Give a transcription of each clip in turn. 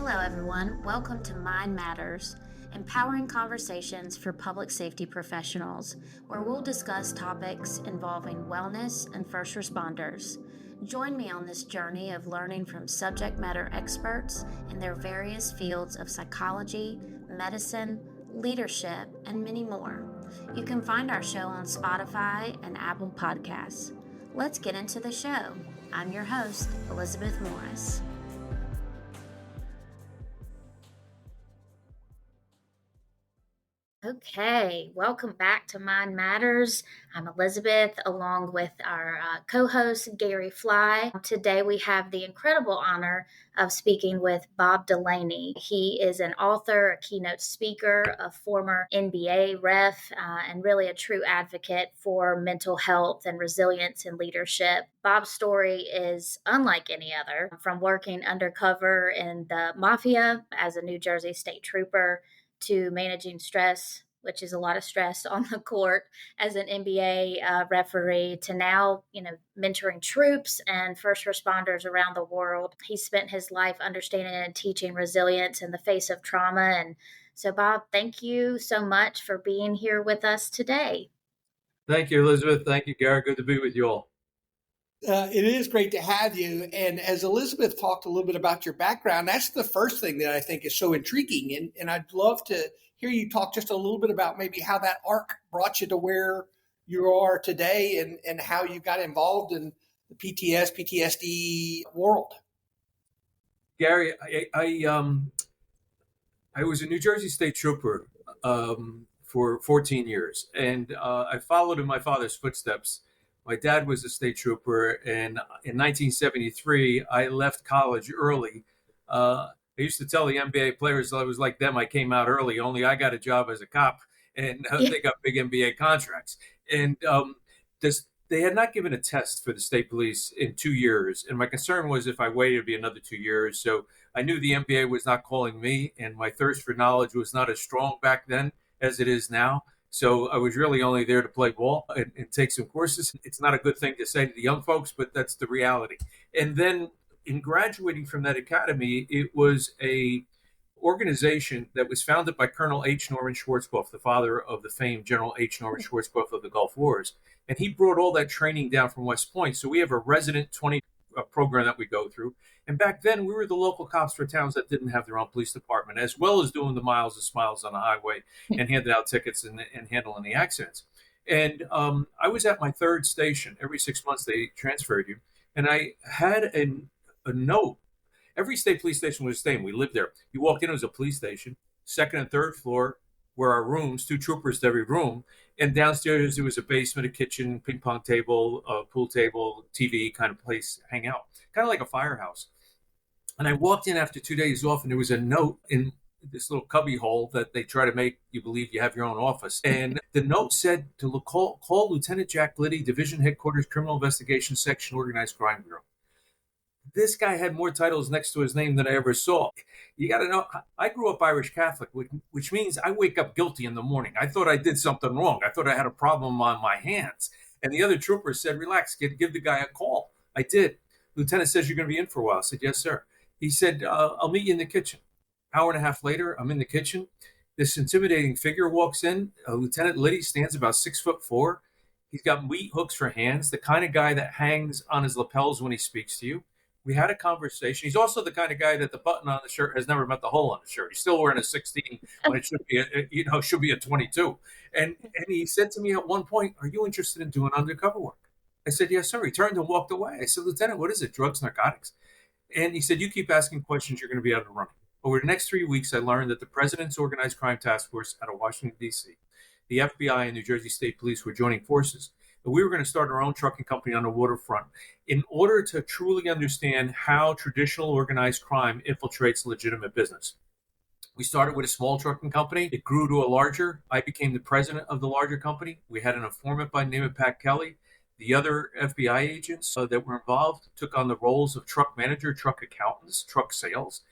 Hello, everyone. Welcome to Mind Matters, empowering conversations for public safety professionals, where we'll discuss topics involving wellness and first responders. Join me on this journey of learning from subject matter experts in their various fields of psychology, medicine, leadership, and many more. You can find our show on Spotify and Apple Podcasts. Let's get into the show. I'm your host, Elizabeth Morris. Okay, welcome back to Mind Matters. I'm Elizabeth, along with our co-host Gary Fly. Today we have the incredible honor of speaking with Bob Delaney. He is an author, a keynote speaker, a former NBA ref, and really a true advocate for mental health and resilience in leadership. Bob's story is unlike any other, from working undercover in the mafia as a New Jersey state trooper to managing stress, which is a lot of stress on the court as an NBA referee, to now, mentoring troops and first responders around the world. He spent his life understanding and teaching resilience in the face of trauma. And so, Bob, thank you so much for being here with us today. Thank you, Elizabeth. Thank you, Garrett. Good to be with you all. It is great to have you. And as Elizabeth talked a little bit about your background, that's the first thing that I think is so intriguing. And I'd love to hear you talk just a little bit about maybe how that arc brought you to where you are today and how you got involved in the PTSD world. Gary, I was a New Jersey state trooper for 14 years, and I followed in my father's footsteps. My dad was a state trooper, and in 1973, I left college early. I used to tell the NBA players I was like them. I came out early, only I got a job as a cop, and they got big NBA contracts. And they had not given a test for the state police in 2 years. And my concern was if I waited, it'd be another 2 years. So I knew the NBA was not calling me, and my thirst for knowledge was not as strong back then as it is now. So I was really only there to play ball and take some courses. It's not a good thing to say to the young folks, but that's the reality. And then in graduating from that academy, it was a organization that was founded by Colonel H. Norman Schwarzkopf, the father of the famed General H. Norman Schwarzkopf of the Gulf Wars. And he brought all that training down from West Point. So we have a resident 20 program that we go through. And back then, we were the local cops for towns that didn't have their own police department, as well as doing the miles and smiles on the highway and handing out tickets and handling the accidents. And I was at my third station. Every 6 months, they transferred you. And I had a note. Every state police station was the same. We lived there. You walked in, it was a police station. Second and third floor were our rooms, 2 troopers to every room. And downstairs, there was a basement, a kitchen, ping pong table, a pool table, TV kind of place to hang out, kind of like a firehouse. And I walked in after 2 days off, and there was a note in this little cubby hole that they try to make you believe you have your own office. And the note said to call Lieutenant Jack Liddy, Division Headquarters, Criminal Investigation Section, Organized Crime Bureau. This guy had more titles next to his name than I ever saw. You got to know, I grew up Irish Catholic, which means I wake up guilty in the morning. I thought I did something wrong. I thought I had a problem on my hands. And the other trooper said, relax, kid, give the guy a call. I did. Lieutenant says you're going to be in for a while. I said, yes, sir. He said, I'll meet you in the kitchen. Hour and a half later, I'm in the kitchen. This intimidating figure walks in. Lieutenant Liddy stands about 6'4". He's got meat hooks for hands, the kind of guy that hangs on his lapels when he speaks to you. We had a conversation. He's also the kind of guy that the button on the shirt has never met the hole on the shirt. He's still wearing a 16 when it should be a 22. And he said to me at one point, "Are you interested in doing undercover work?" I said, "Yes, sir." He turned and walked away. I said, "Lieutenant, what is it? Drugs, narcotics?" And he said, "You keep asking questions, you're going to be out of running." Over the next 3 weeks, I learned that the President's Organized Crime Task Force out of Washington, D.C., the FBI and New Jersey State Police were joining forces. And we were going to start our own trucking company on the waterfront in order to truly understand how traditional organized crime infiltrates legitimate business. We started with a small trucking company. It grew to a larger. I became the president of the larger company. We had an informant by the name of Pat Kelly. The other FBI agents that were involved took on the roles of truck manager, truck accountants, truck sales.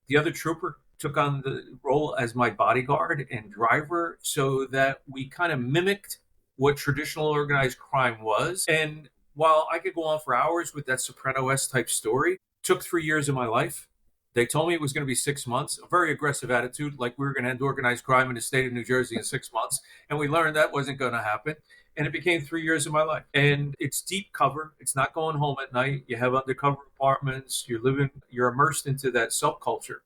The other trooper took on the role as my bodyguard and driver, so that we kind of mimicked what traditional organized crime was. And while I could go on for hours with that Soprano-esque type story, it took 3 years of my life. They told me it was going to be 6 months, a very aggressive attitude, like we were going to end organized crime in the state of New Jersey in 6 months. And we learned that wasn't going to happen. And it became 3 years of my life. And it's deep cover. It's not going home at night. You have undercover apartments. You're immersed into that subculture.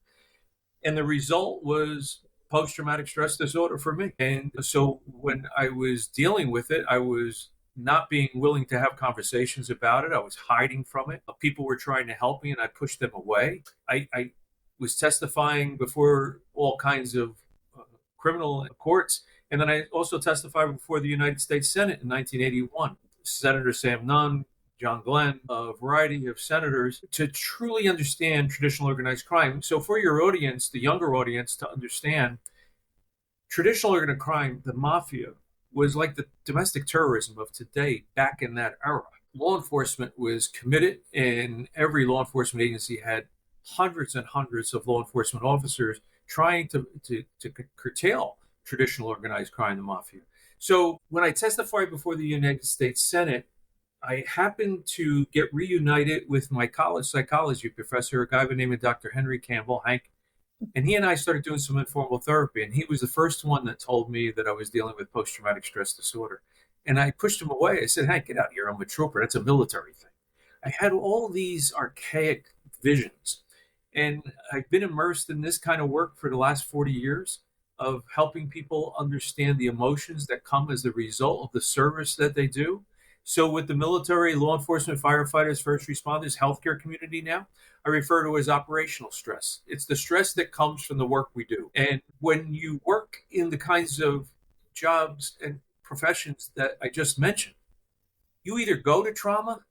And the result was post-traumatic stress disorder for me. And so when I was dealing with it, I was not being willing to have conversations about it. I was hiding from it. People were trying to help me and I pushed them away. I was testifying before all kinds of criminal courts. And then I also testified before the United States Senate in 1981. Senator Sam Nunn, John Glenn, a variety of senators, to truly understand traditional organized crime. So for your audience, the younger audience, to understand traditional organized crime, the mafia, was like the domestic terrorism of today back in that era. Law enforcement was committed, and every law enforcement agency had hundreds and hundreds of law enforcement officers trying to curtail traditional organized crime, the mafia. So when I testified before the United States Senate, I happened to get reunited with my college psychology professor, a guy by the name of Dr. Henry Campbell, Hank. And he and I started doing some informal therapy. And he was the first one that told me that I was dealing with post-traumatic stress disorder. And I pushed him away. I said, Hank, get out of here. I'm a trooper. That's a military thing. I had all these archaic visions. And I've been immersed in this kind of work for the last 40 years of helping people understand the emotions that come as a result of the service that they do. So with the military, law enforcement, firefighters, first responders, healthcare community now, I refer to as operational stress. It's the stress that comes from the work we do. And when you work in the kinds of jobs and professions that I just mentioned, you either go to trauma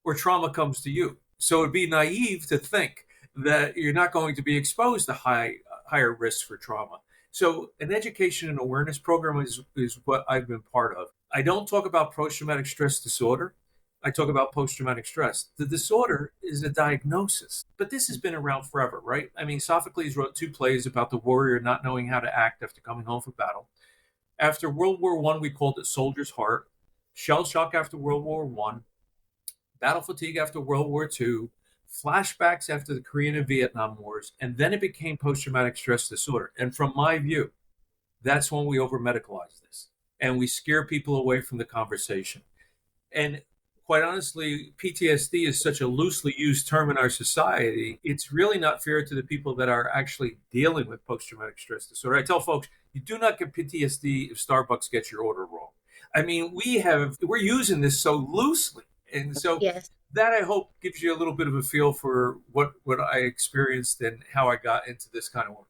or trauma comes to you. So it'd be naive to think that you're not going to be exposed to higher risks for trauma. So an education and awareness program is what I've been part of. I don't talk about post-traumatic stress disorder. I talk about post-traumatic stress. The disorder is a diagnosis, but this has been around forever, right? I mean, Sophocles wrote 2 plays about the warrior not knowing how to act after coming home from battle. After World War I, we called it soldier's heart. Shell shock after World War I. Battle fatigue after World War II. Flashbacks after the Korean and Vietnam Wars. And then it became post-traumatic stress disorder. And from my view, that's when we over-medicalize this. And we scare people away from the conversation. And quite honestly, PTSD is such a loosely used term in our society. It's really not fair to the people that are actually dealing with post-traumatic stress disorder. I tell folks, you do not get PTSD if Starbucks gets your order wrong. I mean, we're using this so loosely. And so Yes. that, I hope, gives you a little bit of a feel for what I experienced and how I got into this kind of work.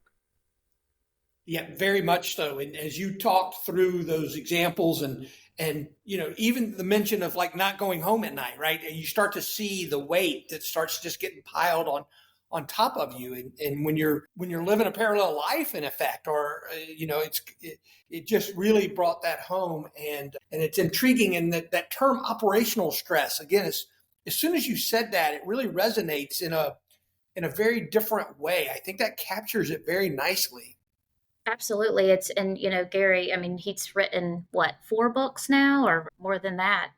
Yeah, very much so. And as you talked through those examples and even the mention of like not going home at night, right? And you start to see the weight that starts just getting piled on top of you. And when you're living a parallel life, in effect, or it just really brought that home. And it's intriguing. And that term operational stress, again, as soon as you said that, it really resonates in a very different way. I think that captures it very nicely. Absolutely. Gary, I mean, he's written, 4 books now or more than that?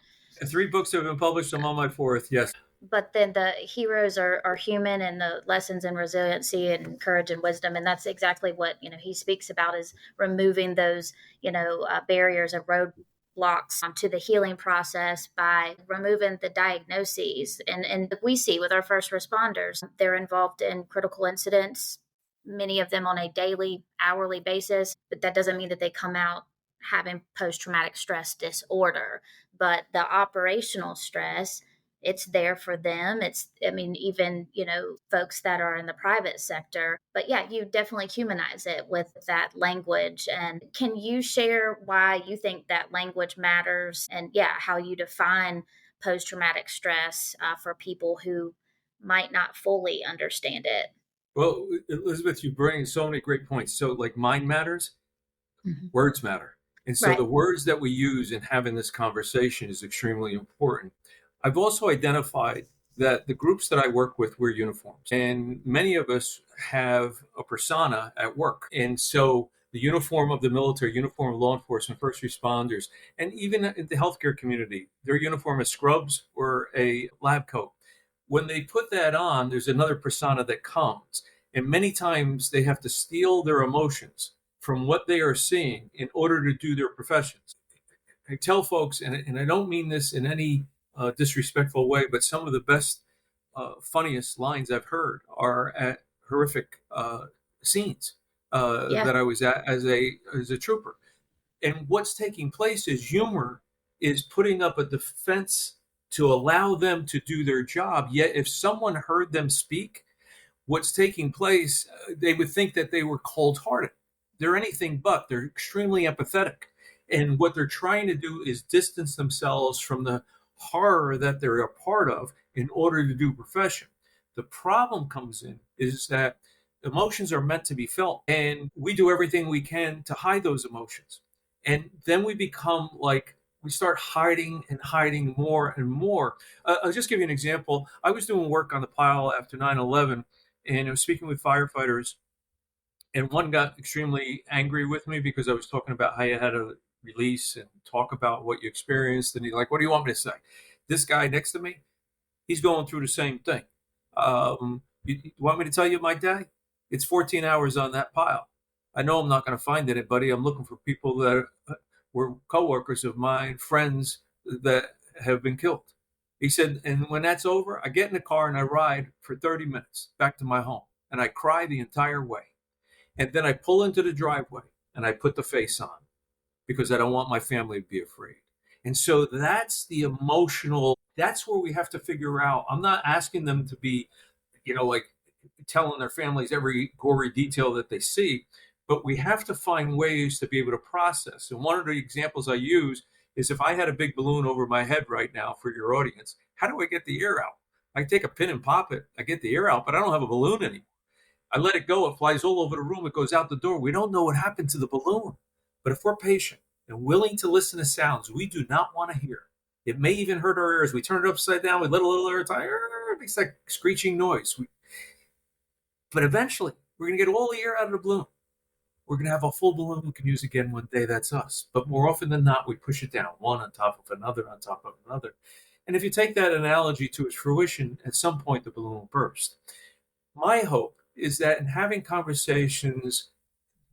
3 books have been published. I'm on my 4th, yes. But then the heroes are human, and the lessons in resiliency and courage and wisdom. And that's exactly what, he speaks about, is removing those, barriers and roadblocks to the healing process by removing the diagnoses. And we see with our first responders, they're involved in critical incidents, many of them on a daily, hourly basis, but that doesn't mean that they come out having post-traumatic stress disorder. But the operational stress, it's there for them. Even, folks that are in the private sector. But yeah, you definitely humanize it with that language. And can you share why you think that language matters, and how you define post-traumatic stress for people who might not fully understand it? Well, Elizabeth, you bring so many great points. So like mind matters, words matter. And so Right. the words that we use in having this conversation is extremely important. I've also identified that the groups that I work with wear uniforms, and many of us have a persona at work. And so the uniform of the military, uniform of law enforcement, first responders, and even in the healthcare community, their uniform is scrubs or a lab coat. When they put that on, there's another persona that comes. And many times they have to steal their emotions from what they are seeing in order to do their professions. I tell folks, and I don't mean this in any disrespectful way, but some of the best, funniest lines I've heard are at horrific scenes Yeah. that I was at as a trooper. And what's taking place is humor is putting up a defense to allow them to do their job. Yet, if someone heard them speak, what's taking place, they would think that they were cold hearted. They're anything but. They're extremely empathetic. And what they're trying to do is distance themselves from the horror that they're a part of in order to do profession. The problem comes in is that emotions are meant to be felt, and we do everything we can to hide those emotions. And then we become like, we start hiding and hiding more and more. I'll just give you an example. I was doing work on the pile after 9/11, and I was speaking with firefighters, and one got extremely angry with me because I was talking about how you had to release and talk about what you experienced. And he's like, "What do you want me to say?" This guy next to me, he's going through the same thing. You want me to tell you my day? It's 14 hours on that pile. I know I'm not going to find anybody. I'm looking for people that were coworkers of mine, friends that have been killed. He said, and when that's over, I get in the car and I ride for 30 minutes back to my home, and I cry the entire way. And then I pull into the driveway and I put the face on because I don't want my family to be afraid. And so that's the emotional, that's where we have to figure out. I'm not asking them to be, like telling their families every gory detail that they see, but we have to find ways to be able to process. And one of the examples I use is, if I had a big balloon over my head right now for your audience, how do I get the air out? I take a pin and pop it, I get the air out, but I don't have a balloon anymore. I let it go, it flies all over the room, it goes out the door. We don't know what happened to the balloon. But if we're patient and willing to listen to sounds we do not want to hear, it may even hurt our ears. We turn it upside down, we let a little air time, it makes that screeching noise. But eventually, we're going to get all the air out of the balloon. We're going to have a full balloon we can use again one day. That's us. But more often than not, we push it down, one on top of another, on top of another. And if you take that analogy to its fruition, at some point the balloon will burst. My hope is that in having conversations,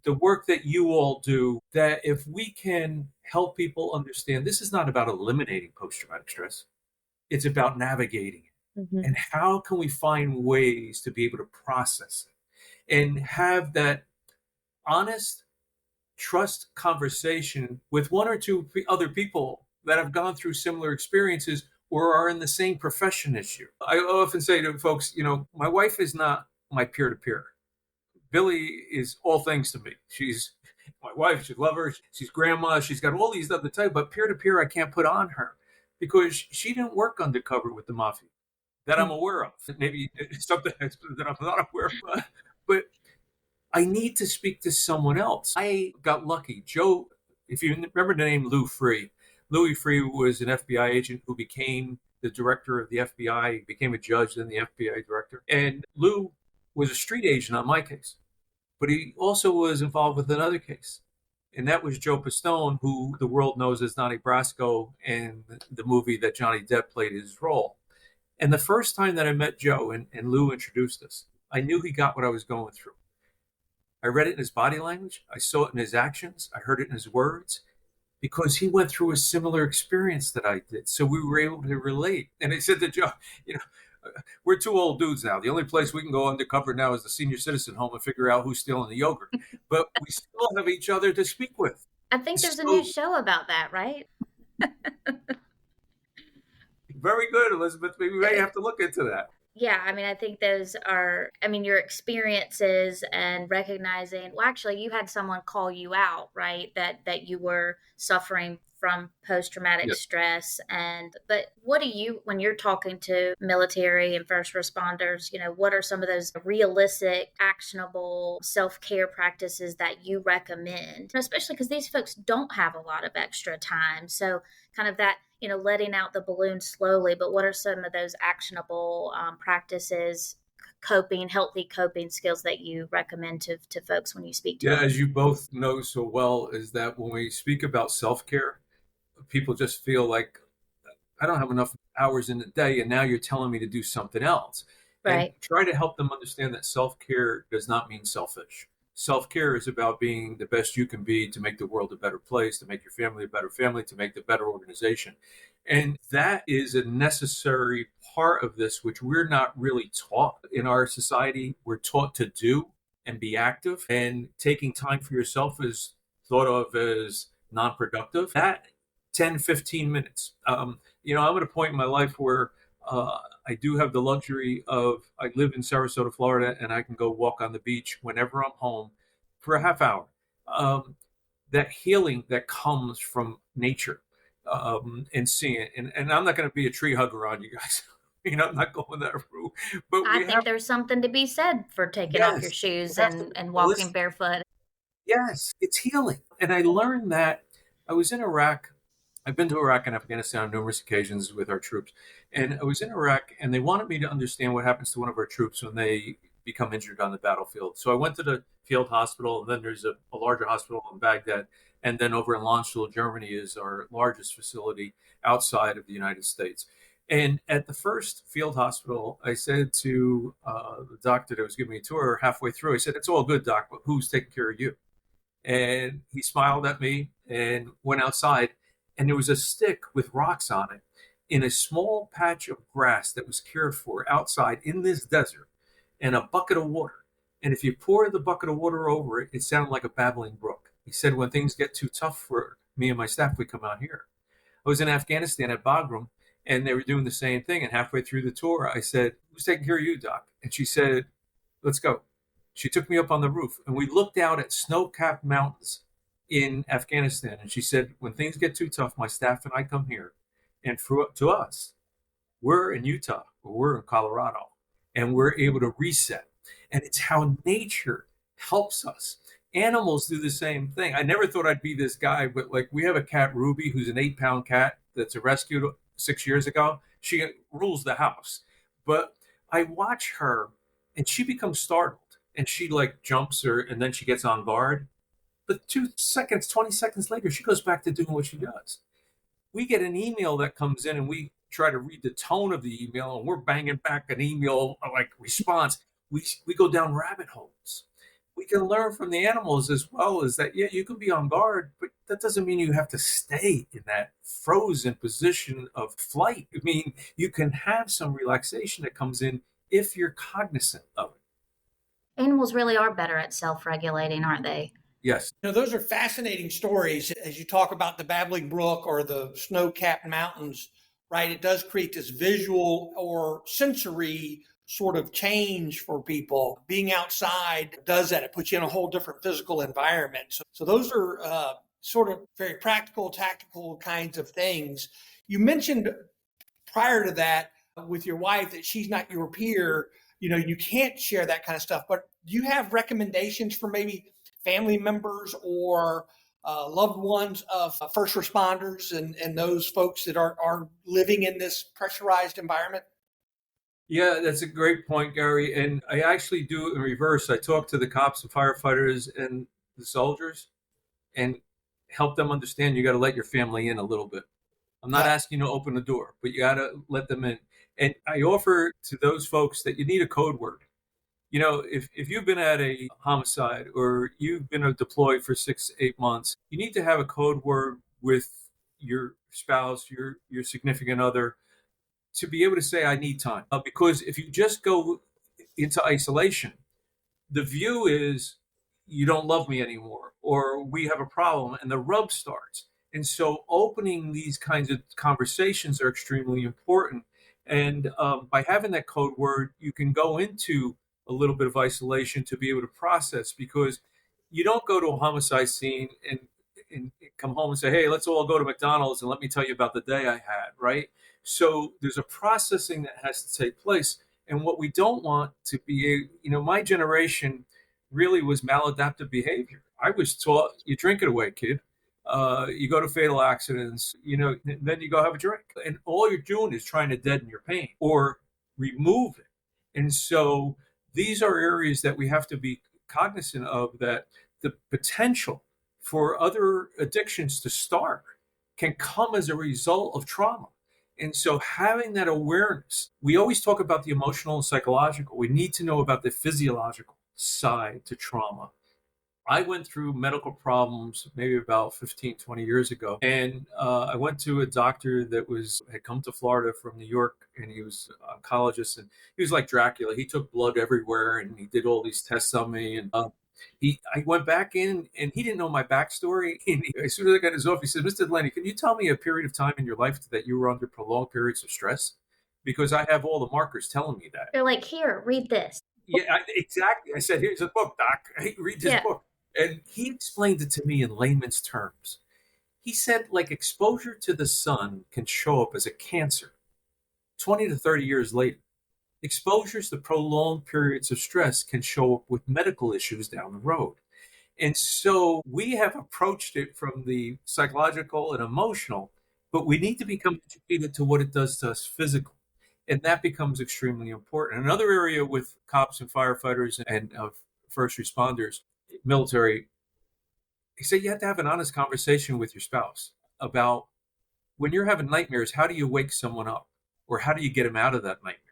the work that you all do, that if we can help people understand, this is not about eliminating post-traumatic stress. It's about navigating it. Mm-hmm. And how can we find ways to be able to process it and have that honest, trust conversation with one or two other people that have gone through similar experiences or are in the same profession as you. I often say to folks, my wife is not my peer-to-peer. Billy is all things to me. She's my wife. She love her. She's grandma. She's got all these other types, but peer-to-peer I can't put on her because she didn't work undercover with the mafia that I'm aware of. Maybe something that I'm not aware of, but I need to speak to someone else. I got lucky. Joe, if you remember the name Lou Free, Louis Free was an FBI agent who became the director of the FBI, he became a judge, then the FBI director. And Lou was a street agent on my case, but he also was involved with another case. And that was Joe Pistone, who the world knows as Donnie Brasco in the movie that Johnny Depp played his role. And the first time that I met Joe and Lou introduced us, I knew he got what I was going through. I read it in his body language. I saw it in his actions. I heard it in his words because he went through a similar experience that I did. So we were able to relate. And I said to Joe, we're two old dudes now. The only place we can go undercover now is the senior citizen home and figure out who's stealing the yogurt. But we still have each other to speak with. I think there's a new show about that, right? Very good, Elizabeth. Maybe we may have to look into that. Yeah, I think those are, your experiences and recognizing, well, actually, you had someone call you out, right? That you were suffering from post-traumatic stress. But what do you, when you're talking to military and first responders, what are some of those realistic, actionable self-care practices that you recommend? Especially because these folks don't have a lot of extra time. So kind of that, letting out the balloon slowly, but what are some of those actionable practices, healthy coping skills that you recommend to folks when you speak to them? As you both know so well, is that when we speak about self-care, people just feel like, I don't have enough hours in the day, and now you're telling me to do something else. and Right. try to help them understand that self-care does not mean selfish. Self-care is about being the best you can be to make the world a better place, to make your family a better family, to make the better organization. And that is a necessary part of this, which we're not really taught in our society. We're taught to do and be active, and taking time for yourself is thought of as non-productive. That 10, 15 minutes. I'm at a point in my life where I do have the luxury of, I live in Sarasota, Florida, and I can go walk on the beach whenever I'm home for a half hour. Um, that healing that comes from nature, and seeing it. And I'm not going to be a tree hugger on you guys. I'm not going that route. But I we think have, there's something to be said for taking off your yes, you shoes have to and walking listen. barefoot. Yes, it's healing. And I learned that I was in Iraq. I've been to Iraq and Afghanistan on numerous occasions with our troops. And I was in Iraq, and they wanted me to understand what happens to one of our troops when they become injured on the battlefield. So I went to the field hospital, and then there's a larger hospital in Baghdad. And then over in Landstuhl, Germany, is our largest facility outside of the United States. And at the first field hospital, I said to the doctor that was giving me a tour halfway through, I said, "It's all good, doc, but who's taking care of you?" And he smiled at me and went outside, and there was a stick with rocks on it in a small patch of grass that was cared for outside in this desert, and a bucket of water. And if you pour the bucket of water over it, it sounded like a babbling brook. He said, when things get too tough for me and my staff, we come out here. I was in Afghanistan at Bagram, and they were doing the same thing. And halfway through the tour, I said, "Who's taking care of you, doc?" And she said, "Let's go." She took me up on the roof, and we looked out at snow-capped mountains in Afghanistan. And she said, "When things get too tough, my staff and I come here. And to us, we're in Utah, or we're in Colorado, and we're able to reset." And it's how nature helps us. Animals do the same thing. I never thought I'd be this guy, but like, we have a cat, Ruby, who's an 8-pound cat that's a rescue 6 years ago. She rules the house. But I watch her, and she becomes startled, and she like jumps her, and then she gets on guard. But 2 seconds, 20 seconds later, she goes back to doing what she does. We get an email that comes in, and we try to read the tone of the email, and we're banging back an email like response. We go down rabbit holes. We can learn from the animals as well, as that, yeah, you can be on guard, but that doesn't mean you have to stay in that frozen position of flight. I mean, you can have some relaxation that comes in if you're cognizant of it. Animals really are better at self-regulating, aren't they? Yes. Those are fascinating stories as you talk about the babbling brook or the snow-capped mountains, right? It does create this visual or sensory sort of change for people. Being outside does that. It puts you in a whole different physical environment. So those are sort of very practical, tactical kinds of things. You mentioned prior to that with your wife that she's not your peer. You can't share that kind of stuff. But do you have recommendations for maybe family members or loved ones of first responders and those folks that are living in this pressurized environment? Yeah, that's a great point, Gary. And I actually do it in reverse. I talk to the cops and firefighters and the soldiers and help them understand you got to let your family in a little bit. I'm not Yeah. asking you to open the door, but you got to let them in. And I offer to those folks that you need a code word. If you've been at a homicide or you've been deployed for 6 8 months, you need to have a code word with your spouse, your significant other, to be able to say, "I need time." Because if you just go into isolation, the view is, "You don't love me anymore," or "We have a problem," and the rub starts. And so opening these kinds of conversations are extremely important. And by having that code word, you can go into a little bit of isolation to be able to process, because you don't go to a homicide scene and come home and say, "Hey, let's all go to McDonald's and let me tell you about the day I had," right? So there's a processing that has to take place. And what we don't want to be, my generation really was maladaptive behavior. I was taught, you drink it away, kid. You go to fatal accidents, then you go have a drink. And all you're doing is trying to deaden your pain or remove it. And so these are areas that we have to be cognizant of, that the potential for other addictions to start can come as a result of trauma. And so having that awareness, we always talk about the emotional and psychological. We need to know about the physiological side to trauma. I went through medical problems maybe about 15, 20 years ago. And I went to a doctor that had come to Florida from New York, and he was an oncologist, and he was like Dracula. He took blood everywhere, and he did all these tests on me. And I went back in, and he didn't know my backstory. And as soon as I got in his office, he said, "Mr. Delaney, can you tell me a period of time in your life that you were under prolonged periods of stress? Because I have all the markers telling me that." They're like, here, read this. Yeah, exactly. I said, "Here's a book, Doc. Hey, read this book." And he explained it to me in layman's terms. He said, like, exposure to the sun can show up as a cancer 20 to 30 years later. Exposures to prolonged periods of stress can show up with medical issues down the road. And so we have approached it from the psychological and emotional, but we need to become educated to what it does to us physically. And that becomes extremely important. Another area with cops and firefighters and first responders, military, he said you have to have an honest conversation with your spouse about when you're having nightmares, how do you wake someone up? Or how do you get them out of that nightmare?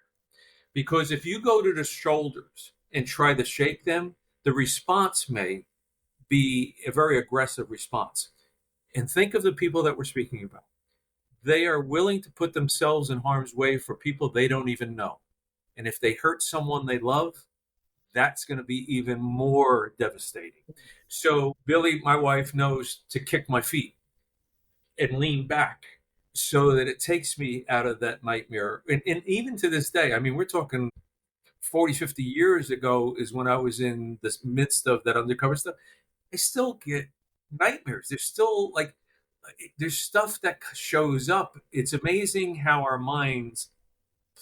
Because if you go to the shoulders and try to shake them, the response may be a very aggressive response. And think of the people that we're speaking about. They are willing to put themselves in harm's way for people they don't even know. And if they hurt someone they love, that's going to be even more devastating. So Billy, my wife, knows to kick my feet and lean back so that it takes me out of that nightmare. And even to this day, I mean, we're talking 40, 50 years ago is when I was in the midst of that undercover stuff. I still get nightmares. There's stuff that shows up. It's amazing how our minds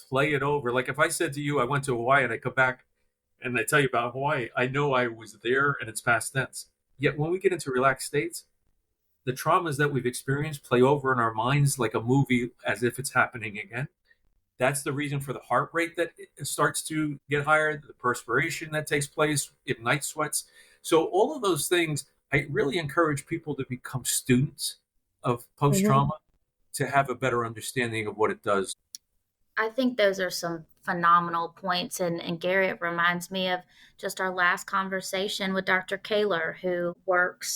play it over. Like if I said to you, I went to Hawaii and I come back and I tell you about Hawaii, I know I was there and it's past tense. Yet when we get into relaxed states, the traumas that we've experienced play over in our minds like a movie as if it's happening again. That's the reason for the heart rate that starts to get higher, the perspiration that takes place, night sweats. So all of those things, I really encourage people to become students of post-trauma to have a better understanding of what it does. I think those are some phenomenal points. And Gary, it reminds me of just our last conversation with Dr. Kaler, who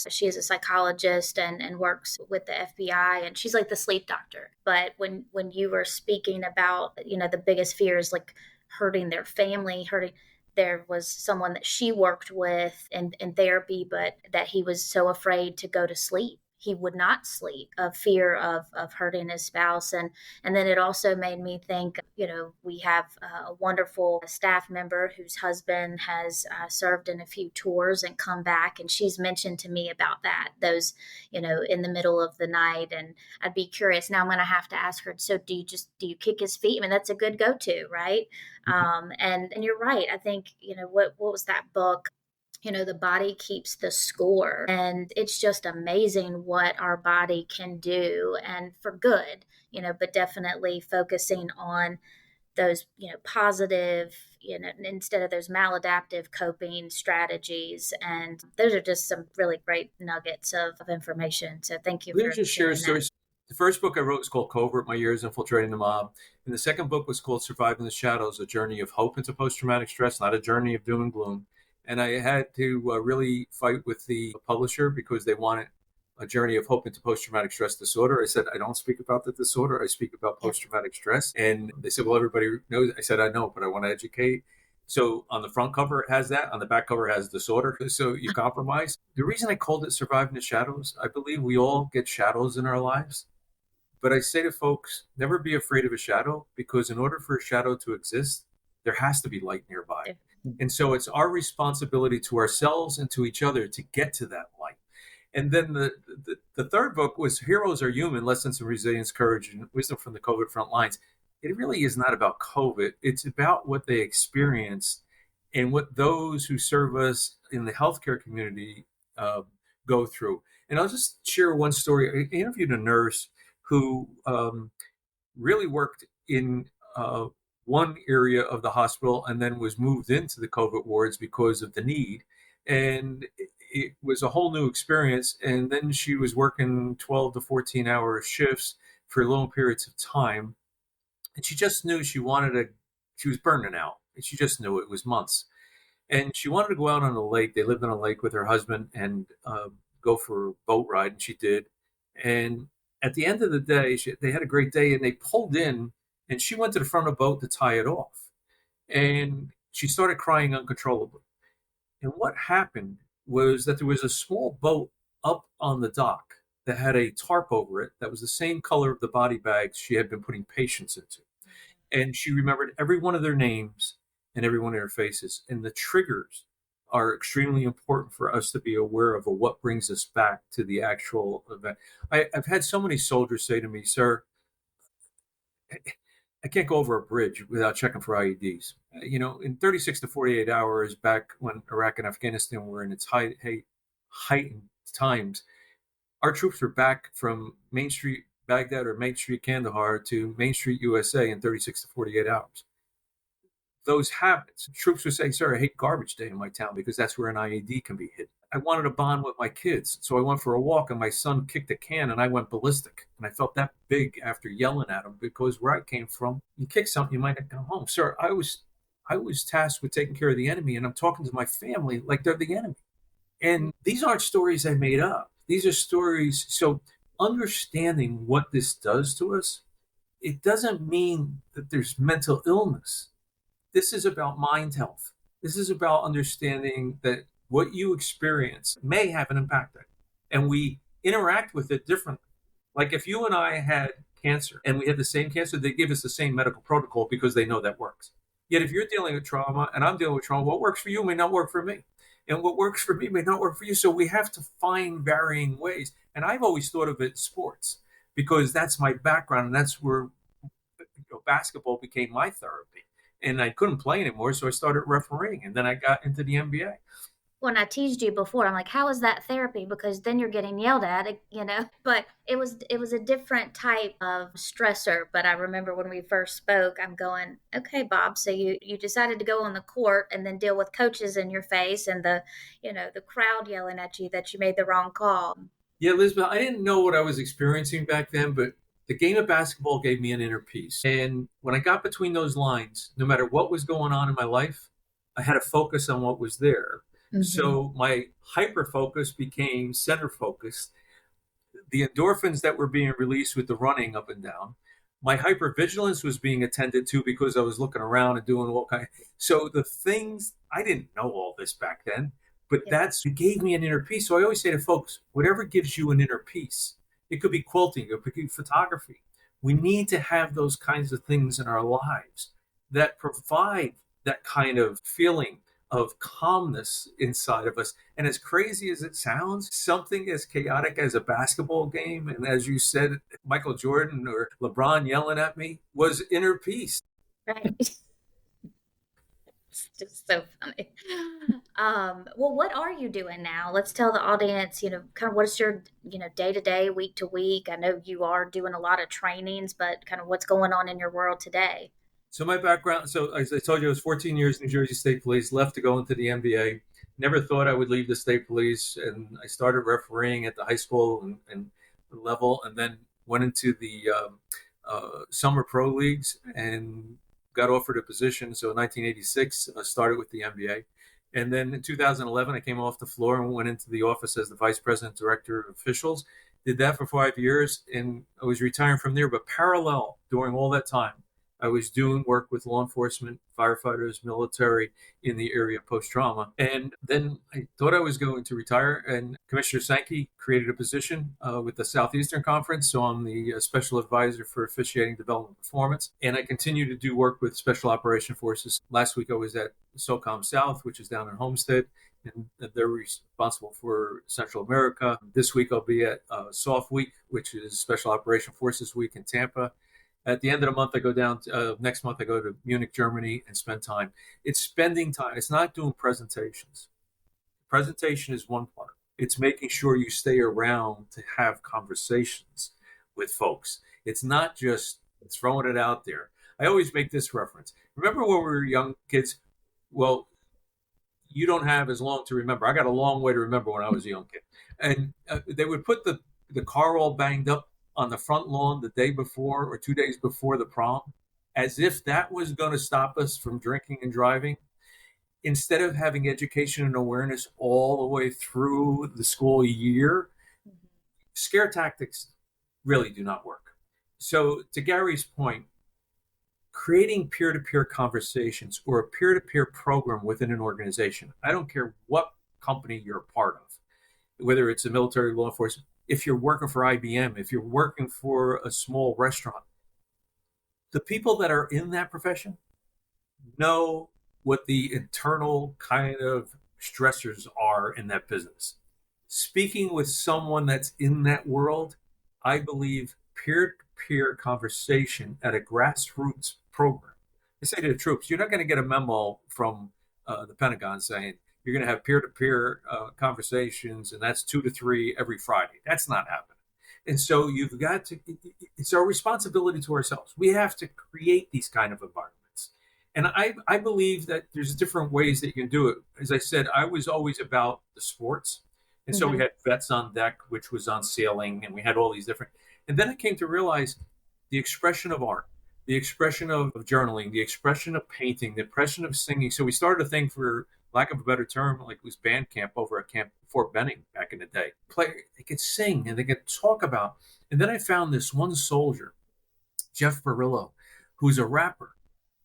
she is a psychologist and works with the FBI, and she's like the sleep doctor. But when you were speaking about, the biggest fear is like hurting their family, there was someone that she worked with in therapy, but that he was so afraid to go to sleep. He would not sleep of fear of hurting his spouse. And then it also made me think, we have a wonderful staff member whose husband has served in a few tours and come back. And she's mentioned to me about that, those, in the middle of the night. And I'd be curious. Now I'm going to have to ask her, so do you kick his feet? I mean, that's a good go-to, right? And you're right. I think, what was that book? The body keeps the score, and it's just amazing what our body can do, and for good, but definitely focusing on those, positive, instead of those maladaptive coping strategies. And those are just some really great nuggets of information. So thank you for just share sharing that. The first book I wrote was called Covert, My Years Infiltrating the Mob. And the second book was called Surviving the Shadows, A Journey of Hope into Post-Traumatic Stress, not a journey of doom and gloom. And I had to really fight with the publisher because they wanted a journey of hope into post-traumatic stress disorder. I said, I don't speak about the disorder. I speak about post-traumatic stress. And they said, well, everybody knows. I said, I know, but I want to educate. So on the front cover, it has that. On the back cover, it has disorder. So you compromise. The reason I called it Surviving the Shadows, I believe we all get shadows in our lives. But I say to folks, never be afraid of a shadow, because in order for a shadow to exist, there has to be light nearby. And so it's our responsibility to ourselves and to each other to get to that light. And then the third book was Heroes Are Human, Lessons in Resilience, Courage, and Wisdom from the COVID Front Lines. It really is not about COVID. It's about what they experienced and what those who serve us in the healthcare community go through. And I'll just share one story. I interviewed a nurse who really worked in one area of the hospital and then was moved into the COVID wards because of the need. And it was a whole new experience. And then she was working 12 to 14 hour shifts for long periods of time. And she just knew she was burning out. And she just knew it was months. And she wanted to go out on a lake. They lived on a lake with her husband and go for a boat ride, and she did. And at the end of the day, they had a great day, and they pulled in, and she went to the front of the boat to tie it off. And she started crying uncontrollably. And what happened was that there was a small boat up on the dock that had a tarp over it that was the same color of the body bags she had been putting patients into. And she remembered every one of their names and every one of their faces. And the triggers are extremely important for us to be aware of what brings us back to the actual event. I've had so many soldiers say to me, "Sir, I can't go over a bridge without checking for IEDs." In 36 to 48 hours back when Iraq and Afghanistan were in its heightened times, our troops were back from Main Street Baghdad or Main Street Kandahar to Main Street USA in 36 to 48 hours. Those habits, troops would say, "Sir, I hate garbage day in my town because that's where an IED can be hidden." I wanted to bond with my kids, so I went for a walk, and my son kicked a can, and I went ballistic. And I felt that big after yelling at him because where I came from, you kick something, you might not come home. Sir, I was tasked with taking care of the enemy, and I'm talking to my family like they're the enemy. And these aren't stories I made up. These are stories. So understanding what this does to us, it doesn't mean that there's mental illness. This is about mind health. This is about understanding that what you experience may have an impact on you, and we interact with it differently. Like if you and I had cancer and we had the same cancer, they give us the same medical protocol because they know that works. Yet if you're dealing with trauma and I'm dealing with trauma, what works for you may not work for me. And what works for me may not work for you. So we have to find varying ways. And I've always thought of it as sports because that's my background, and that's where basketball became my therapy. And I couldn't play anymore, so I started refereeing, and then I got into the NBA. When I teased you before, I'm like, how is that therapy? Because then you're getting yelled at. But it was a different type of stressor. But I remember when we first spoke, I'm going, okay, Bob. So you decided to go on the court and then deal with coaches in your face and the crowd yelling at you that you made the wrong call. Yeah, Elizabeth, I didn't know what I was experiencing back then, but the game of basketball gave me an inner peace. And when I got between those lines, no matter what was going on in my life, I had to focus on what was there. Mm-hmm. So my hyper focus became center focus. The endorphins that were being released with the running up and down, my hypervigilance was being attended to because I was looking around and doing all kind. So the things, I didn't know all this back then, but it gave me an inner peace. So I always say to folks, whatever gives you an inner peace, it could be quilting, it could be photography. We need to have those kinds of things in our lives that provide that kind of feeling of calmness inside of us. And as crazy as it sounds, something as chaotic as a basketball game, and as you said, Michael Jordan or LeBron yelling at me, was inner peace. Right. It's just so funny. Well, what are you doing now? Let's tell the audience, kind of what's your, day to day, week to week. I know you are doing a lot of trainings, but kind of what's going on in your world today. So my background, so as I told you, I was 14 years in New Jersey State Police, left to go into the NBA. Never thought I would leave the state police, and I started refereeing at the high school and level, and then went into the summer pro leagues and got offered a position. So in 1986, I started with the NBA. And then in 2011, I came off the floor and went into the office as the vice president director of officials. Did that for 5 years, and I was retiring from there. But parallel during all that time, I was doing work with law enforcement, firefighters, military in the area of post-trauma. And then I thought I was going to retire, and Commissioner Sankey created a position with the Southeastern Conference. So I'm the special advisor for officiating development performance. And I continue to do work with Special Operation Forces. Last week I was at SOCOM South, which is down in Homestead, and they're responsible for Central America. This week I'll be at SOF Week, which is Special Operation Forces Week in Tampa. At the end of the month, I go down. Next month, I go to Munich, Germany, and spend time. It's spending time. It's not doing presentations. Presentation is one part. It's making sure you stay around to have conversations with folks. It's not just throwing it out there. I always make this reference. Remember when we were young kids? Well, you don't have as long to remember. I got a long way to remember when I was a young kid. And they would put the car all banged up on the front lawn the day before or 2 days before the prom, as if that was going to stop us from drinking and driving, instead of having education and awareness all the way through the school year. Scare tactics really do not work. So, to Gary's point, creating peer-to-peer conversations or a peer-to-peer program within an organization, I don't care what company you're a part of, whether it's a military, law enforcement, if you're working for IBM, if you're working for a small restaurant, the people that are in that profession know what the internal kind of stressors are in that business. Speaking with someone that's in that world, I believe peer-to-peer conversation at a grassroots program. I say to the troops, you're not going to get a memo from the Pentagon saying you're going to have peer-to-peer conversations, and that's 2 to 3 every Friday. That's not happening. And so you've got to, it's our responsibility to ourselves. We have to create these kind of environments. And I believe that there's different ways that you can do it. As I said, I was always about the sports. And so we had Vets on Deck, which was on sailing, and we had all these different. And then I came to realize the expression of art, the expression of journaling, the expression of painting, the expression of singing. So we started a thing, for lack of a better term, like it was band camp over at Camp Fort Benning back in the day. They could sing and they could talk about. And then I found this one soldier, Jeff Barillo, who's a rapper,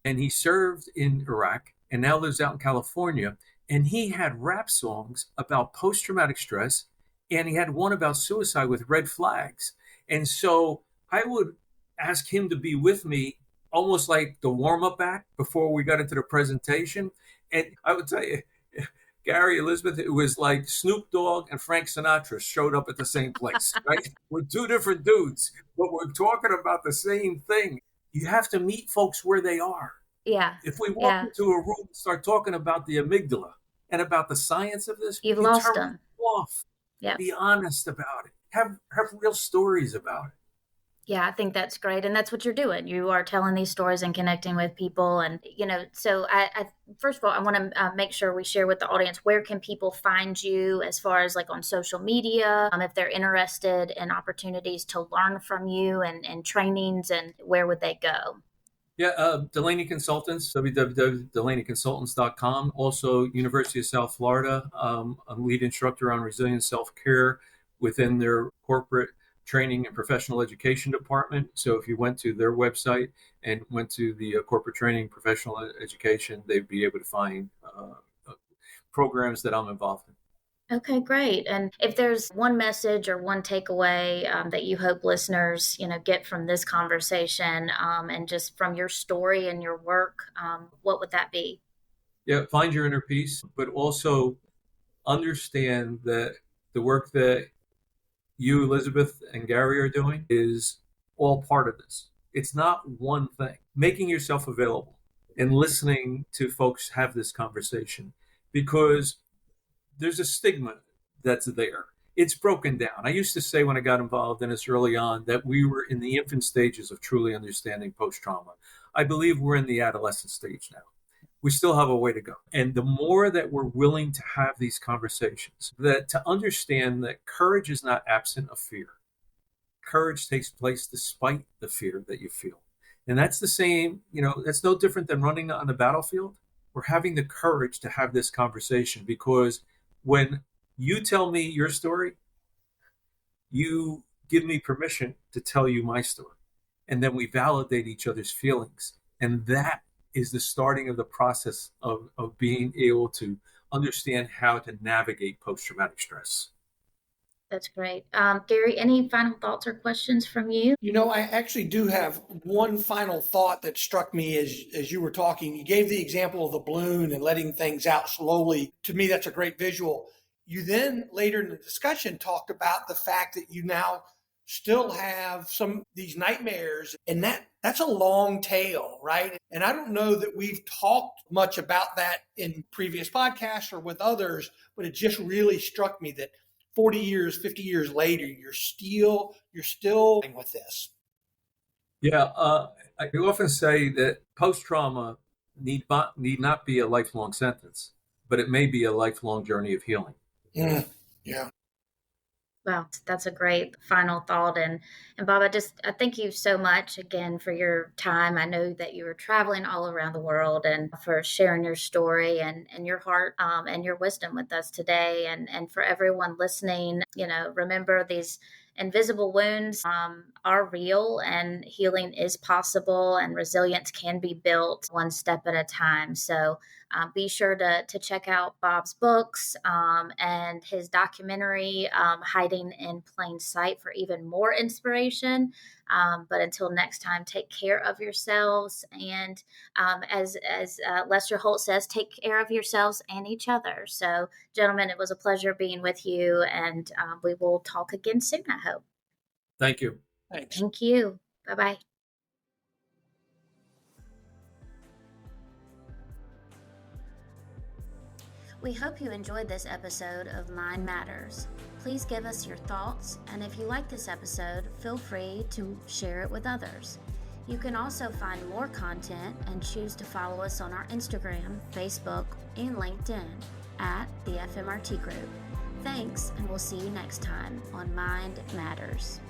and he served in Iraq and now lives out in California. And he had rap songs about post-traumatic stress, and he had one about suicide with red flags. And so I would ask him to be with me, almost like the warm-up act before we got into the presentation. And I would tell you, Gary, Elizabeth, it was like Snoop Dogg and Frank Sinatra showed up at the same place, right? We're two different dudes, but we're talking about the same thing. You have to meet folks where they are. Yeah. If we walk into a room and start talking about the amygdala and about the science of this, you've lost them. Off. Yeah. Be honest about it. Have real stories about it. Yeah, I think that's great. And that's what you're doing. You are telling these stories and connecting with people. And, so I first of all, I want to make sure we share with the audience, where can people find you as far as like on social media, if they're interested in opportunities to learn from you and trainings, and where would they go? Yeah, Delaney Consultants, www.delaneyconsultants.com. Also, University of South Florida, I'm lead instructor on resilient self-care within their corporate training and professional education department. So if you went to their website and went to the corporate training professional education, they'd be able to find programs that I'm involved in. Okay, great. And if there's one message or one takeaway that you hope listeners, get from this conversation and just from your story and your work, what would that be? Yeah, find your inner peace, but also understand that the work that you, Elizabeth, and Gary are doing is all part of this. It's not one thing. Making yourself available and listening to folks have this conversation, because there's a stigma that's there. It's broken down. I used to say when I got involved in this early on that we were in the infant stages of truly understanding post-trauma. I believe we're in the adolescent stage now. We still have a way to go. And the more that we're willing to have these conversations, that to understand that courage is not absent of fear. Courage takes place despite the fear that you feel. And that's the same, that's no different than running on the battlefield. We're having the courage to have this conversation, because when you tell me your story, you give me permission to tell you my story. And then we validate each other's feelings. And that is the starting of the process of being able to understand how to navigate post-traumatic stress. That's great. Gary, any final thoughts or questions from you? I actually do have one final thought that struck me as you were talking. You gave the example of the balloon and letting things out slowly. To me, that's a great visual. You then later in the discussion talked about the fact that you now still have some of these nightmares, and that's a long tail, right? And I don't know that we've talked much about that in previous podcasts or with others, but it just really struck me that 40 years, 50 years later, you're still with this. Yeah, I often say that post-trauma need not be a lifelong sentence, but it may be a lifelong journey of healing. Yeah. Wow, that's a great final thought. And Bob, I thank you so much again for your time. I know that you were traveling all around the world and for sharing your story and your heart and your wisdom with us today. And for everyone listening, remember these invisible wounds are real, and healing is possible, and resilience can be built one step at a time. So be sure to check out Bob's books and his documentary, Hiding in Plain Sight, for even more inspiration. But until next time, take care of yourselves. And as Lester Holt says, take care of yourselves and each other. So, gentlemen, it was a pleasure being with you. And we will talk again soon, I hope. Thank you. Thanks. Thank you. Bye bye. We hope you enjoyed this episode of Mind Matters. Please give us your thoughts, and if you like this episode, feel free to share it with others. You can also find more content and choose to follow us on our Instagram, Facebook, and LinkedIn at the FMRT Group. Thanks, and we'll see you next time on Mind Matters.